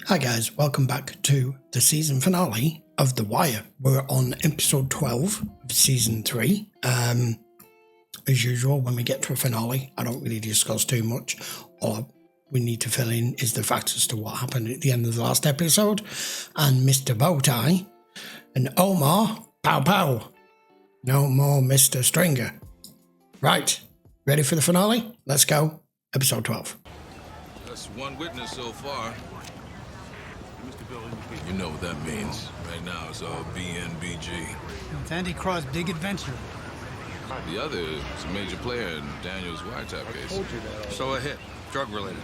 Hi guys, welcome back to the season finale of The Wire. We're on episode 12 of season 3. As usual, when we get to a finale, I don't really discuss too much. All we need to fill in is the facts as to what happened at the end of the last episode. And Mr. Bowtie and Omar, pow pow. No more Mr. Stringer. Right, ready for the finale? Let's go. Episode 12. That's one witness so far. You know what that means. Right now it's all BNBG. It's Andy Cros's big adventure. The other is a major player in Daniel's wiretap case. So a hit, drug-related.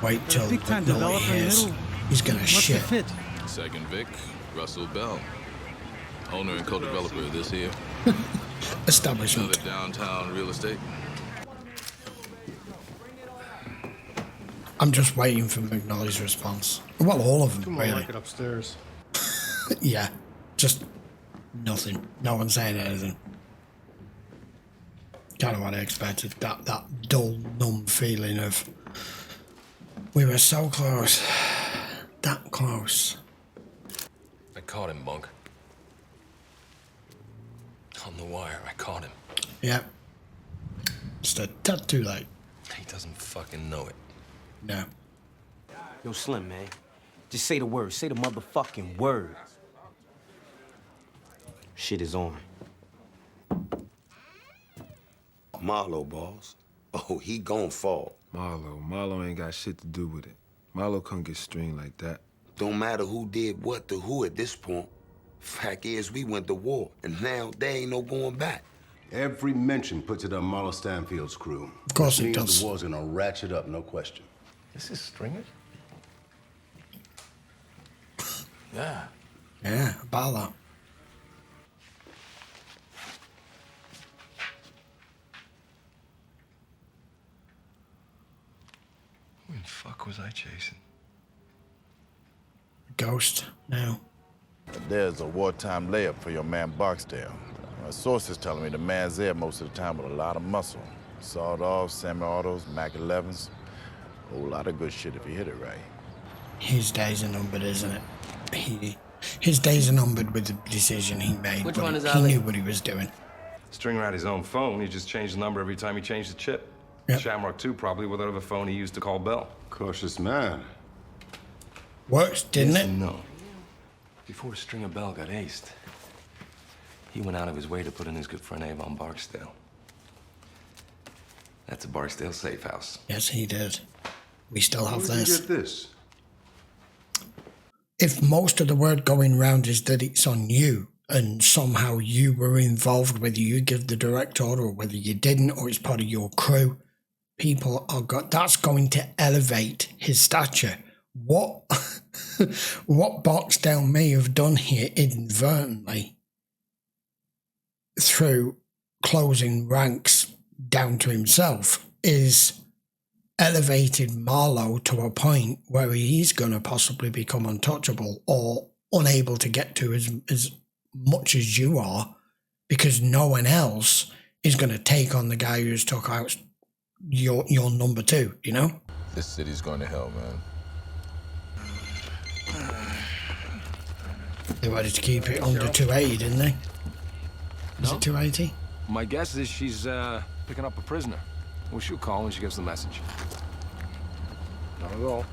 Wait till Big time the Billy developer in the hears. middle. He's gonna What's shit. the fit? Second Vic, Russell Bell. Owner and co-developer of this here. Establishment. Another downtown real estate. I'm just waiting for McNally's response. Well, all of them, Come on, really. like it upstairs. Yeah, just nothing. No one saying anything. Kind of what I expected. That dull, numb feeling of we were so close, that close. I caught him, Bunk. On the wire, I caught him. Yeah, just a tad too late. He doesn't fucking know it. No. Yo, Slim, man. Just say the word. Say the motherfucking word. Shit is on. Marlo, boss. Oh, he gon' fall. Marlo ain't got shit to do with it. Marlo couldn't get stringed like that. Don't matter who did what to who at this point. Fact is, we went to war, and now there ain't no going back. Every mention puts it on Marlo Stanfield's crew. Of course Which it means does. The war's gonna ratchet up, no question. This is Stringer? Yeah. Yeah, about that. Who the fuck was I chasing? Ghost now. There's a wartime layup for your man Barksdale. My sources telling me the man's there most of the time with a lot of muscle. Sawed-offs, semi-autos, Mac 11s. A whole lot of good shit if you hit it right. His days are numbered, isn't it? His days are numbered with the decision he made. Which but one is he Ali? knew what he was doing. Stringer had his own phone. He just changed the number every time he changed the chip. Yep. Shamrock 2 probably with whatever phone he used to call Bell. Cautious man. Worked, didn't Yes it? and no. Before Stringer Bell got aced, he went out of his way to put in his good friend Avon Barksdale. That's a Barksdale safe house. Yes, he did. We still have Where did you this. get this? If most of the word going round is that it's on you and somehow you were involved, whether you give the direct order or whether you didn't, or it's part of your crew, people are that's going to elevate his stature. What Barksdale may have done here inadvertently through closing ranks down to himself is elevated Marlo to a point where he's going to possibly become untouchable or unable to get to as much as you are, because no one else is going to take on the guy who's took out your number two, you know? This city's going to hell, man. They wanted to keep it under 280, didn't they? Is it 280? My guess is she's picking up a prisoner. Well, she'll call when she gets the message. Not at all.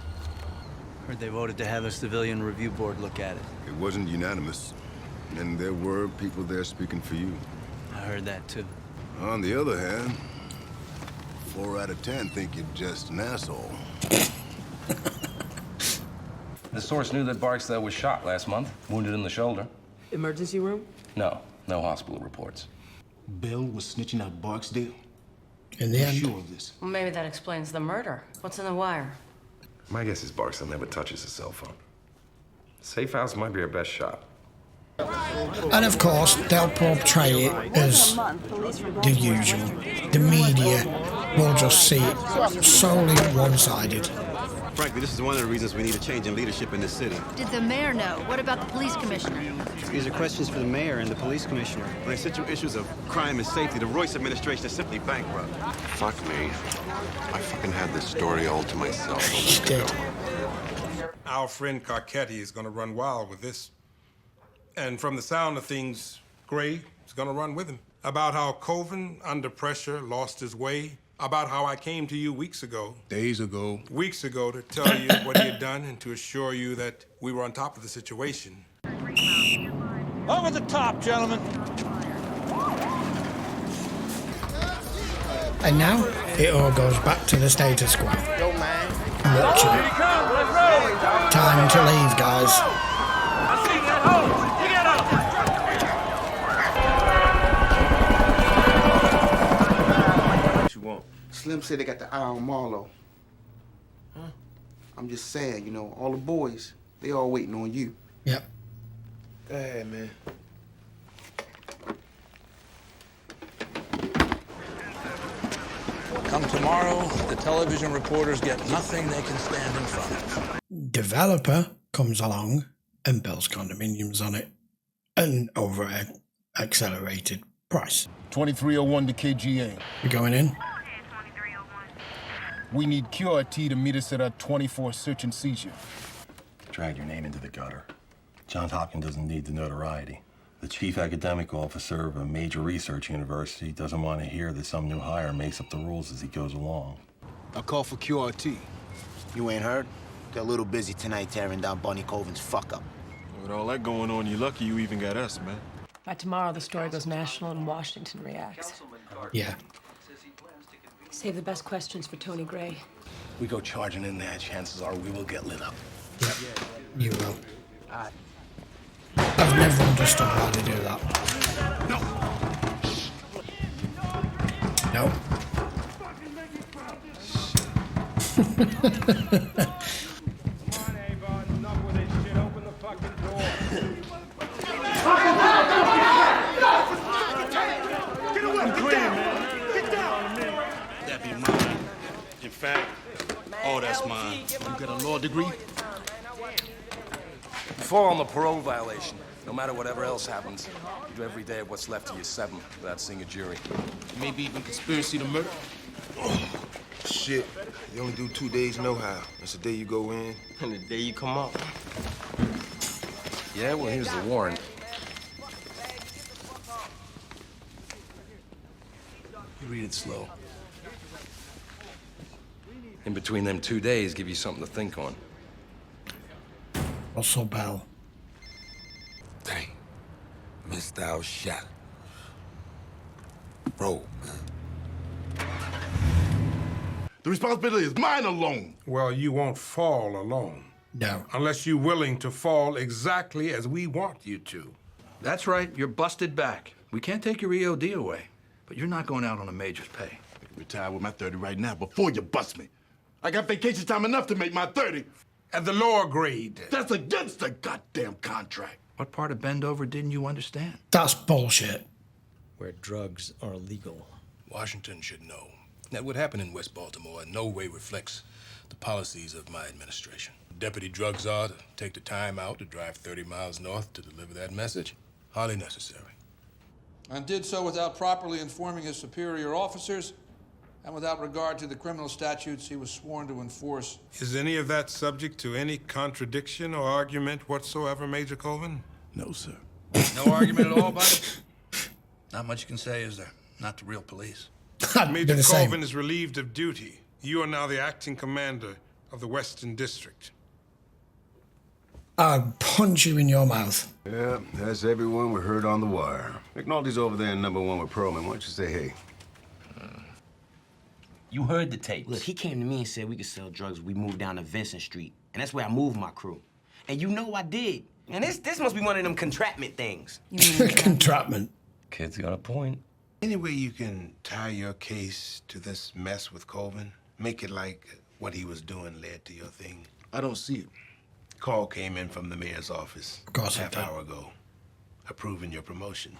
Heard they voted to have a civilian review board look at it. It wasn't unanimous. And there were people there speaking for you. I heard that too. On the other hand, 4 out of 10 think you're just an asshole. The source knew that Barksdale was shot last month, wounded in the shoulder. Emergency room? No hospital reports. Bell was snitching out Barksdale? In the end. Sure of this? Well, maybe that explains the murder. What's in the wire? My guess is Barksdale never touches his cell phone. Safe house might be our best shot. And of course, they'll portray it as the usual. The media will just see it solely one-sided. Frankly, this is one of the reasons we need a change in leadership in this city. Did the mayor know? What about the police commissioner? These are questions for the mayor and the police commissioner. When it's central issues of crime and safety, the Royce administration is simply bankrupt. Fuck me. I fucking had this story all to myself a week ago. our friend Carcetti is gonna run wild with this. And from the sound of things, Grey is gonna run with him. About how Coven, under pressure, lost his way. About how I came to you weeks ago. Days ago. Weeks ago to tell you what he had done and to assure you that we were on top of the situation. Over the top, gentlemen. And now, it all goes back to the status quo. Yo, man. Watch it. Time to leave, guys. What you want? Slim said they got the eye on Marlo. Huh? I'm just saying, you know, all the boys, they all waiting on you. Yep. Go ahead, man. Come tomorrow, the television reporters get nothing they can stand in front of. Developer comes along and builds condominiums on it. And over an accelerated price. 2301 to KGA. You going in? We need QRT to meet us at our 24 search and seizure. Drag your name into the gutter. Johns Hopkins doesn't need the notoriety. The chief academic officer of a major research university doesn't want to hear that some new hire makes up the rules as he goes along. I'll call for QRT. You ain't heard? Got a little busy tonight tearing down Bunny Coven's fuck-up. With all that going on, you're lucky you even got us, man. By tomorrow, the story goes national and Washington reacts. Yeah. Save the best questions for Tony Grey. We go charging in there, chances are we will get lit up. Yep. You will. I've never understood why they do that. No. That be mine. In fact, oh, that's mine. You got a law degree? You fall on the parole violation. No matter whatever else happens, you do every day what's left of your 7 without seeing a jury. Maybe even conspiracy to murder. Shit, you only do 2 days no how. That's the day you go in. And the day you come out. Yeah, well, here's the warrant. You read it slow. In between them 2 days, give you something to think on. Russell Bell. Dang. Missed our shot. Bro, The responsibility is mine alone. Well, you won't fall alone. No. Unless you're willing to fall exactly as we want you to. That's right, you're busted back. We can't take your EOD away, but you're not going out on a major's pay. I can retire with my 30 right now before you bust me. I got vacation time enough to make my 30. At the lower grade. That's against the goddamn contract. What part of Bendover didn't you understand? That's bullshit. Where drugs are legal. Washington should know that what happened in West Baltimore in no way reflects the policies of my administration. Deputy drug czar to take the time out to drive 30 miles north to deliver that message, hardly necessary. And did so without properly informing his superior officers and without regard to the criminal statutes he was sworn to enforce. Is any of that subject to any contradiction or argument whatsoever, Major Colvin? No, sir. No argument at all about it? Not much you can say, is there? Not the real police. Major Colvin is relieved of duty. You are now the acting commander of the Western District. I'll punch you in your mouth. Yeah, that's everyone we heard on the wire. McNulty's over there in #1 with Perlman. Why don't you say hey? You heard the tape. Look, he came to me and said we could sell drugs if we moved down to Vincent Street. And that's where I moved my crew. And you know I did. And this must be one of them contraptment things. Contrapment. Kid's got a point. Any way you can tie your case to this mess with Colvin? Make it like what he was doing led to your thing? I don't see it. Call came in from the mayor's office half hour ago, approving your promotion.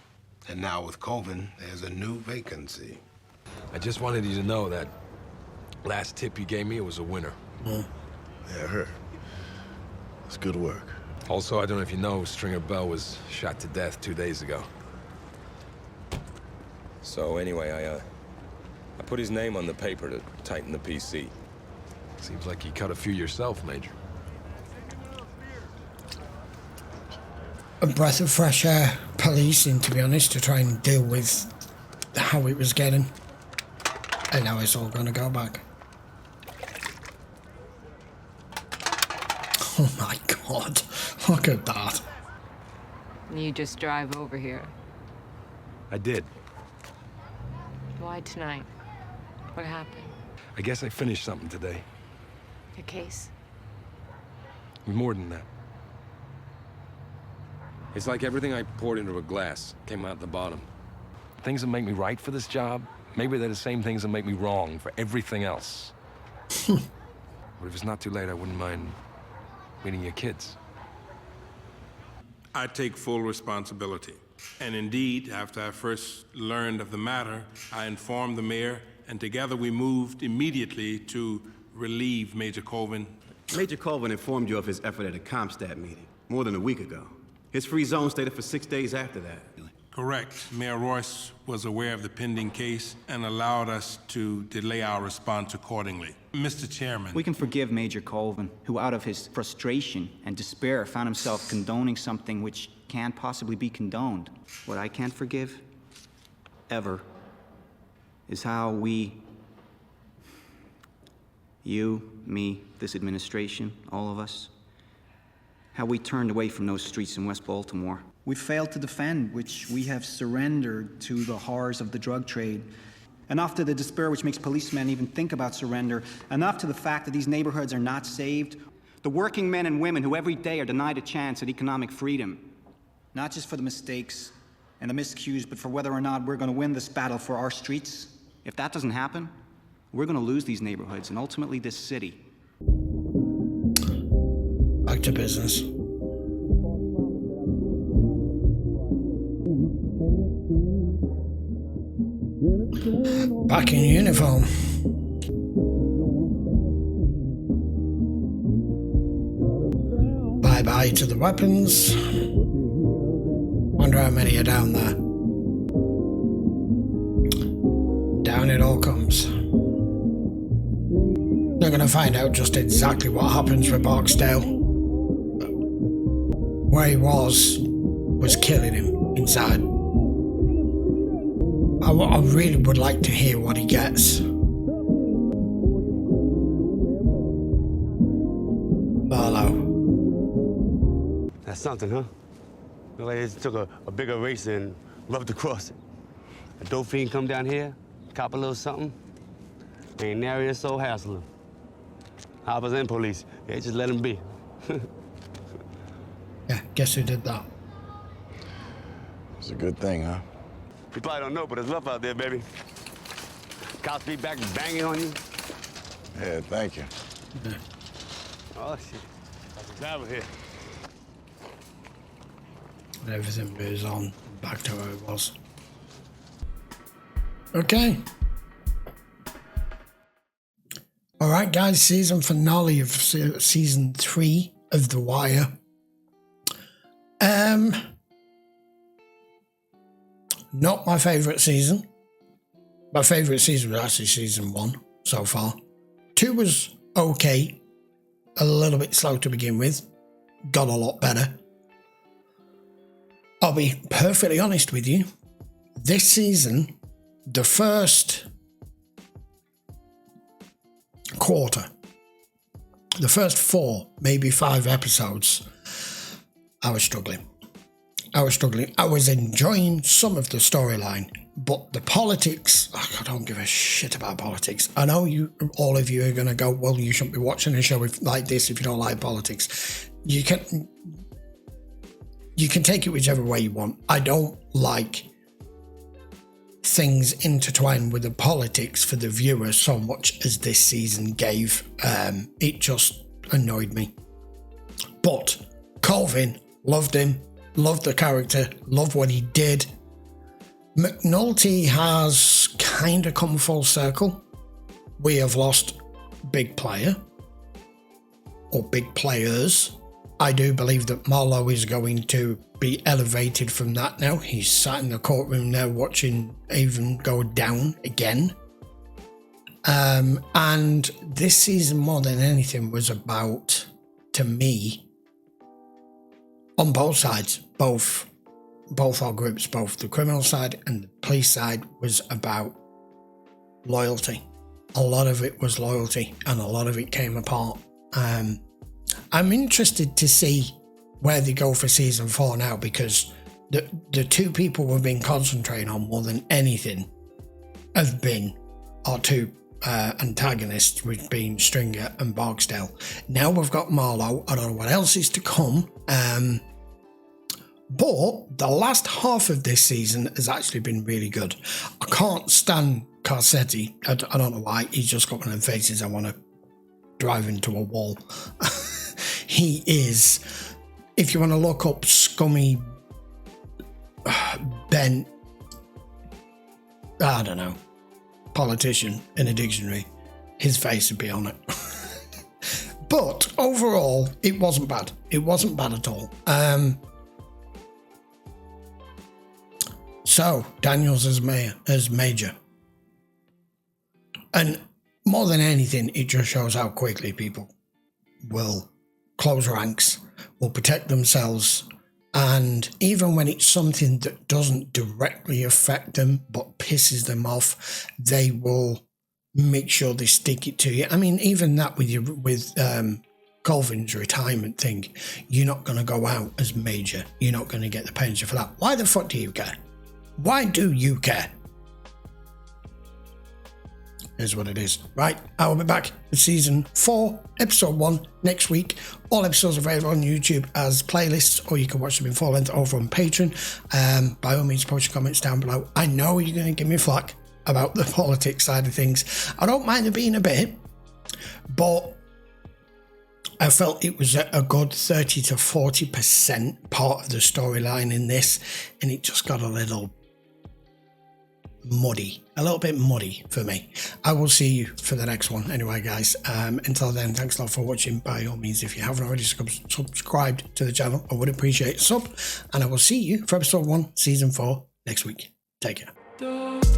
And now with Colvin, there's a new vacancy. I just wanted you to know that last tip you gave me was a winner. Yeah, I heard. It's good work. Also, I don't know if you know, Stringer Bell was shot to death 2 days ago. So anyway, I put his name on the paper to tighten the PC. Seems like you cut a few yourself, Major. a breath of fresh air policing, to be honest, to try and deal with how it was getting. And now it's all going to go back. Oh my God, look at that. You just drive over here. I did. Why tonight? What happened? I guess I finished something today. A case? More than that. It's like everything I poured into a glass came out the bottom. Things that make me right for this job, maybe they're the same things that make me wrong for everything else. But if it's not too late, I wouldn't mind meeting your kids. I take full responsibility. And indeed, after I first learned of the matter, I informed the mayor, and together we moved immediately to relieve Major Colvin. Major Colvin informed you of his effort at a Comstat meeting more than a week ago. His free zone stayed up for 6 days after that. Correct. Mayor Royce was aware of the pending case and allowed us to delay our response accordingly. Mr. Chairman. We can forgive Major Colvin, who out of his frustration and despair found himself condoning something which can't possibly be condoned. What I can't forgive, ever, is how we, you, me, this administration, all of us, how we turned away from those streets in West Baltimore. We failed to defend, which we have surrendered to the horrors of the drug trade. Enough to the despair which makes policemen even think about surrender. Enough to the fact that these neighborhoods are not saved. The working men and women who every day are denied a chance at economic freedom. Not just for the mistakes and the miscues, but for whether or not we're going to win this battle for our streets. If that doesn't happen, we're going to lose these neighborhoods and ultimately this city. Back to business. Back in uniform. Bye-bye to the weapons. Wonder how many are down there. Down it all comes. They're going to find out just exactly what happens with Barksdale. Where he was killing him inside. I really would like to hear what he gets. Marlo. That's something, huh? Look like they just took a bigger race and rubbed across it. A dope fiend come down here, cop a little something, ain't nary a soul hassling. Hoppers and police, they just let him be. Yeah, guess who did that? It's a good thing, huh? You probably don't know, but it's rough out there, baby. Cops be back banging on you. Yeah, thank you. Yeah. Oh, shit. That's a travel here. And everything moves on back to where it was. Okay. All right, guys. Season finale of season 3 of The Wire. Not my favourite season. My favourite season was actually season 1 so far. 2 was okay. A little bit slow to begin with. Got a lot better. I'll be perfectly honest with you. This season, the first quarter, the first 4, maybe 5 episodes, I was struggling. I was enjoying some of the storyline, but the politics, I don't give a shit about politics. I know all of you are going to go, well, you shouldn't be watching a show like this if you don't like politics. You can take it whichever way you want. I don't like things intertwined with the politics for the viewer so much as this season gave. It just annoyed me. But Colvin, loved him. Loved the character, loved what he did. McNulty has kind of come full circle. We have lost big player, or big players. I do believe that Marlo is going to be elevated from that now. He's sat in the courtroom now watching Avon go down again. And this season, more than anything, was about, to me, on both sides, both our groups, both the criminal side and the police side, was about loyalty. A lot of it was loyalty, and a lot of it came apart. I'm interested to see where they go for season 4 now, because the two people we've been concentrating on more than anything have been our two antagonists, which being Stringer and Barksdale. Now we've got Marlo. I don't know what else is to come. But the last half of this season has actually been really good. I can't stand Carcetti. I don't know why. He's just got one of them faces I want to drive into a wall. He is, if you want to look up scummy Ben, I don't know, politician in a dictionary, his face would be on it. But overall, it wasn't bad. It wasn't bad at all. So Daniels as mayor, as major, and more than anything, it just shows how quickly people will close ranks, will protect themselves, and even when it's something that doesn't directly affect them but pisses them off, they will make sure they stick it to you. I mean, even that with Colvin's retirement thing, you're not going to go out as major. You're not going to get the pension for that. Why the fuck do you care? Why do you care? Is what it is. Right, I will be back with season 4, episode 1 next week. All episodes available on YouTube as playlists, or you can watch them in full length over on Patreon. By all means, post your comments down below. I know you're going to give me flack about the politics side of things. I don't mind it being a bit, but I felt it was a good 30 to 40% part of the storyline in this, and it just got a little muddy, a little bit muddy for me. I will see you for the next one anyway, guys. Until then, thanks a lot for watching. By all means, if you haven't already subscribed to the channel, I would appreciate a sub, and I will see you for episode 1 season 4 next week. Take care.